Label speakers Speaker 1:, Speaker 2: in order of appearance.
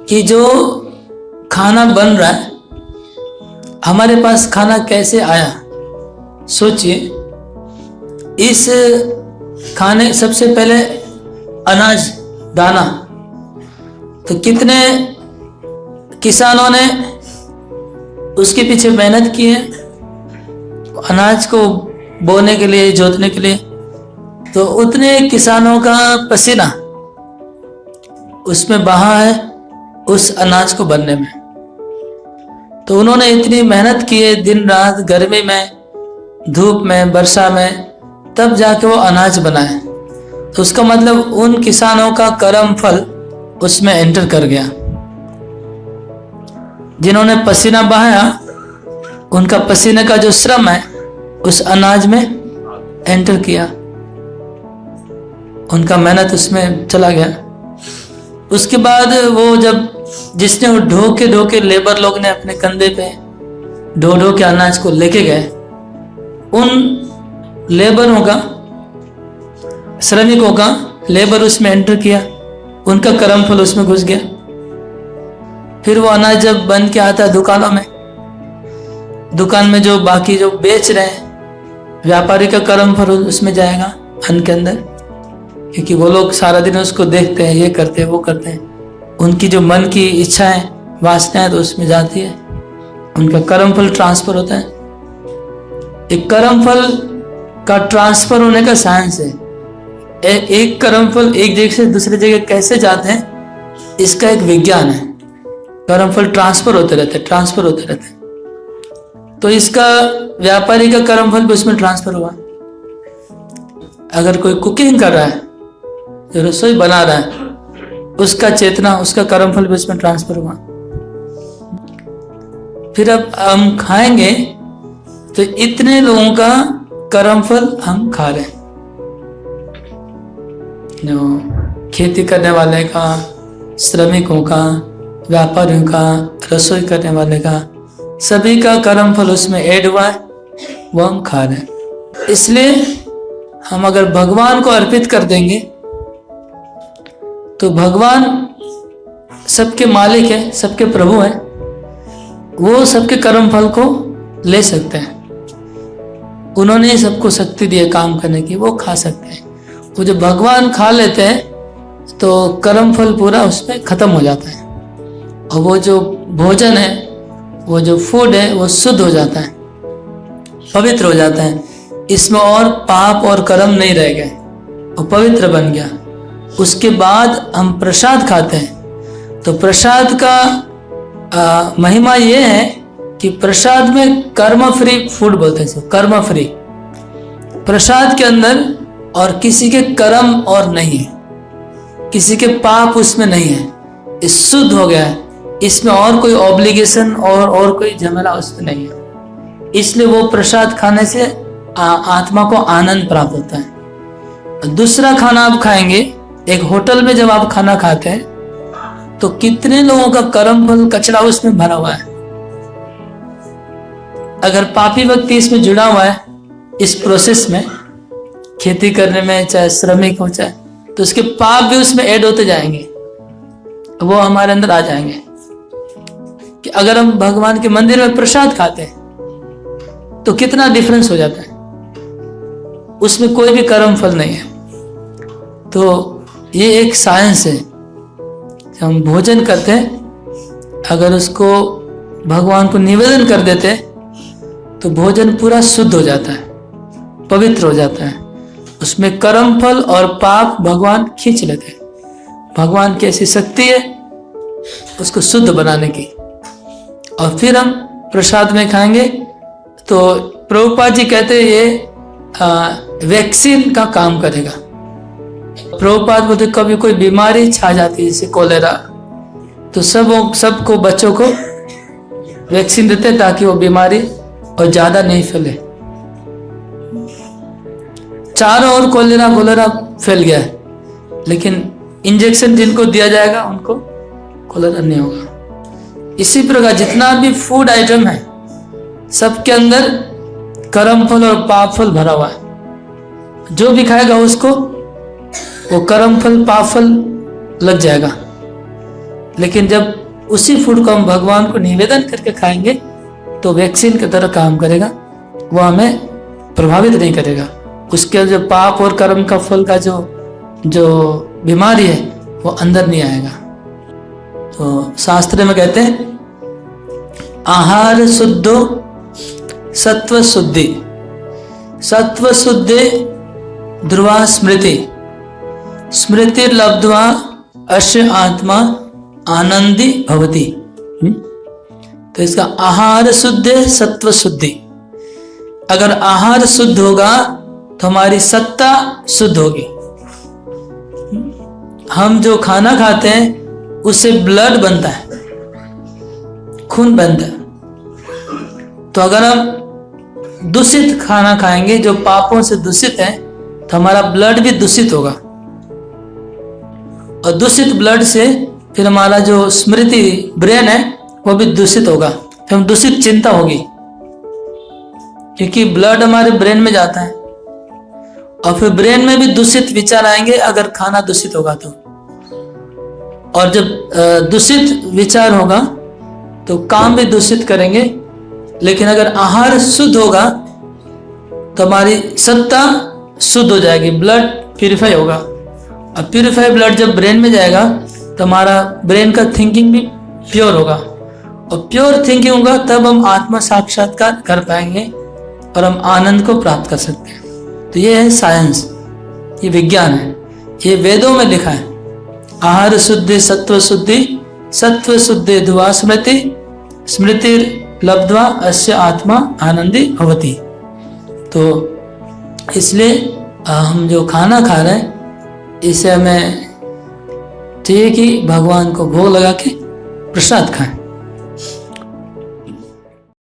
Speaker 1: कि जो खाना बन रहा है, हमारे पास खाना कैसे आया। सोचिए, इस खाने सबसे पहले अनाज दाना, तो कितने किसानों ने उसके पीछे मेहनत की है अनाज को बोने के लिए, जोतने के लिए। तो उतने किसानों का पसीना उसमें बहा है उस अनाज को बनने में। तो उन्होंने इतनी मेहनत की है, दिन रात, गर्मी में, धूप में, वर्षा में, तब जाके वो अनाज बना है। तो उसका मतलब उन किसानों का कर्म फल उसमें एंटर कर गया। जिन्होंने पसीना बहाया, उनका पसीने का जो श्रम है उस अनाज में एंटर किया, उनका मेहनत उसमें चला गया। उसके बाद वो जब जिसने वो ढो के लेबर लोग ने अपने कंधे पे ढो के अनाज को लेके गए, उन लेबरों का, श्रमिकों का लेबर उसमें एंटर किया, उनका कर्मफल उसमें घुस गया। फिर वो अनाज जब बन के आता है दुकानों में, दुकान में जो बाकी जो बेच रहे हैं, व्यापारी का कर्मफल उसमें जाएगा अन्न के अंदर, क्योंकि वो लोग सारा दिन उसको देखते हैं, ये करते हैं, वो करते हैं। उनकी जो मन की इच्छाएं, वासनाएं, तो उसमें जाती है, उनका कर्मफल ट्रांसफर होता है। एक कर्मफल का ट्रांसफर होने का साइंस है। एक कर्मफल एक जगह से दूसरी जगह कैसे जाते हैं, इसका एक विज्ञान है। कर्मफल ट्रांसफर होते रहते। तो इसका व्यापारी का कर्मफल भी उसमें ट्रांसफर हुआ। अगर कोई कुकिंग कर रहा है, जो रसोई बना रहा है, उसका चेतना, उसका कर्मफल भी उसमें ट्रांसफर हुआ। फिर अब हम खाएंगे तो इतने लोगों का कर्मफल हम खा रहे हैं। जो खेती करने वाले का, श्रमिकों का, व्यापारियों का, रसोई करने वाले का, सभी का कर्मफल उसमें ऐड हुआ है, वो हम खा रहे हैं। इसलिए हम अगर भगवान को अर्पित कर देंगे तो भगवान सबके मालिक है, सबके प्रभु है, वो सबके कर्मफल को ले सकते हैं। उन्होंने सबको शक्ति दी है काम करने की, वो खा सकते हैं। वो जब भगवान खा लेते हैं तो कर्मफल पूरा उसमें खत्म हो जाता है, और वो जो भोजन है, वो जो फूड है, वो शुद्ध हो जाता है, पवित्र हो जाता है। इसमें और पाप और कर्म नहीं रह गए, वो पवित्र बन गया। उसके बाद हम प्रसाद खाते हैं। तो प्रसाद का महिमा ये है कि प्रसाद में कर्म फ्री फूड बोलते हैं, कर्म फ्री प्रसाद के अंदर, और किसी के कर्म और नहीं है, किसी के पाप उसमें नहीं है, ये शुद्ध हो गया है। इसमें और कोई ऑब्लिगेशन और कोई झमेला उसमें नहीं है। इसलिए वो प्रसाद खाने से आत्मा को आनंद प्राप्त होता है। दूसरा खाना आप खाएंगे, एक होटल में जब आप खाना खाते हैं तो कितने लोगों का कर्मफल कचरा उसमें भरा हुआ है। अगर पापी व्यक्ति इसमें जुड़ा हुआ है, इस प्रोसेस में, खेती करने में, चाहे श्रमिक हो चाहे, तो उसके पाप भी उसमें ऐड होते जाएंगे, वो हमारे अंदर आ जाएंगे। कि अगर हम भगवान के मंदिर में प्रसाद खाते हैं तो कितना डिफरेंस हो जाता है, उसमें कोई भी कर्म फल नहीं है। तो ये एक साइंस है। जब हम भोजन करते हैं, अगर उसको भगवान को निवेदन कर देते हैं तो भोजन पूरा शुद्ध हो जाता है, पवित्र हो जाता है। उसमें कर्म फल और पाप भगवान खींच लेते हैं। भगवान की ऐसी शक्ति है उसको शुद्ध बनाने की। और फिर हम प्रसाद में खाएंगे तो प्रभुपाद जी कहते हैं ये वैक्सीन का काम करेगा। प्रभुपाद बोलते कभी कोई बीमारी छा जाती है, जैसे कोलेरा, तो सबको बच्चों को वैक्सीन देते हैं ताकि वो बीमारी और ज्यादा नहीं फैले। चारों ओर कोलेरा फैल गया है, लेकिन इंजेक्शन जिनको दिया जाएगा उनको कोलेरा नहीं होगा। इसी प्रकार जितना भी फूड आइटम है, सबके अंदर कर्म फल और पाप फल भरा हुआ है। जो भी खाएगा उसको वो कर्म फल पाप फल लग जाएगा। लेकिन जब उसी फूड को हम भगवान को निवेदन करके खाएंगे तो वैक्सीन की तरह काम करेगा, वो हमें प्रभावित नहीं करेगा। उसके जो पाप और कर्म का फल का जो बीमारी है वो अंदर नहीं आएगा। तो शास्त्र में कहते हैं आहार शुद्धो सत्व शुद्धि, सत्व शुद्धि ध्रुवा स्मृति, स्मृति लब्ध्वा अस्य आत्मा आनंदी भवति। तो इसका आहार शुद्ध सत्व शुद्धि। अगर आहार शुद्ध होगा तो हमारी सत्ता शुद्ध होगी। हम जो खाना खाते हैं उससे ब्लड बनता है, खून बनता है। तो अगर हम दूषित खाना खाएंगे जो पापों से दूषित है तो हमारा ब्लड भी दूषित होगा, और दूषित ब्लड से फिर हमारा जो स्मृति ब्रेन है वो भी दूषित होगा, फिर हम दूषित चिंता होगी, क्योंकि ब्लड हमारे ब्रेन में जाता है और फिर ब्रेन में भी दूषित विचार आएंगे अगर खाना दूषित होगा तो। और जब दूषित विचार होगा तो काम भी दूषित करेंगे। लेकिन अगर आहार शुद्ध होगा तो हमारी सत्ता शुद्ध हो जाएगी, ब्लड प्यूरिफाई होगा। अब प्यूरिफाई ब्लड जब ब्रेन में जाएगा तो हमारा ब्रेन का थिंकिंग भी प्योर होगा, और प्योर थिंकिंग होगा तब हम आत्मा साक्षात्कार कर पाएंगे और हम आनंद को प्राप्त कर सकते हैं। तो ये है साइंस, ये विज्ञान है, ये वेदों में लिखा है। आहार शुद्धि सत्व शुद्धि, सत्व शुद्धि ध्रुवा स्मृति, स्मृति लब्ध्वा अस्य आत्मा आनंदी भवति। तो इसलिए हम जो खाना खा रहे हैं इसे हमें चाहिए कि भगवान को भोग लगा के प्रसाद खाएं।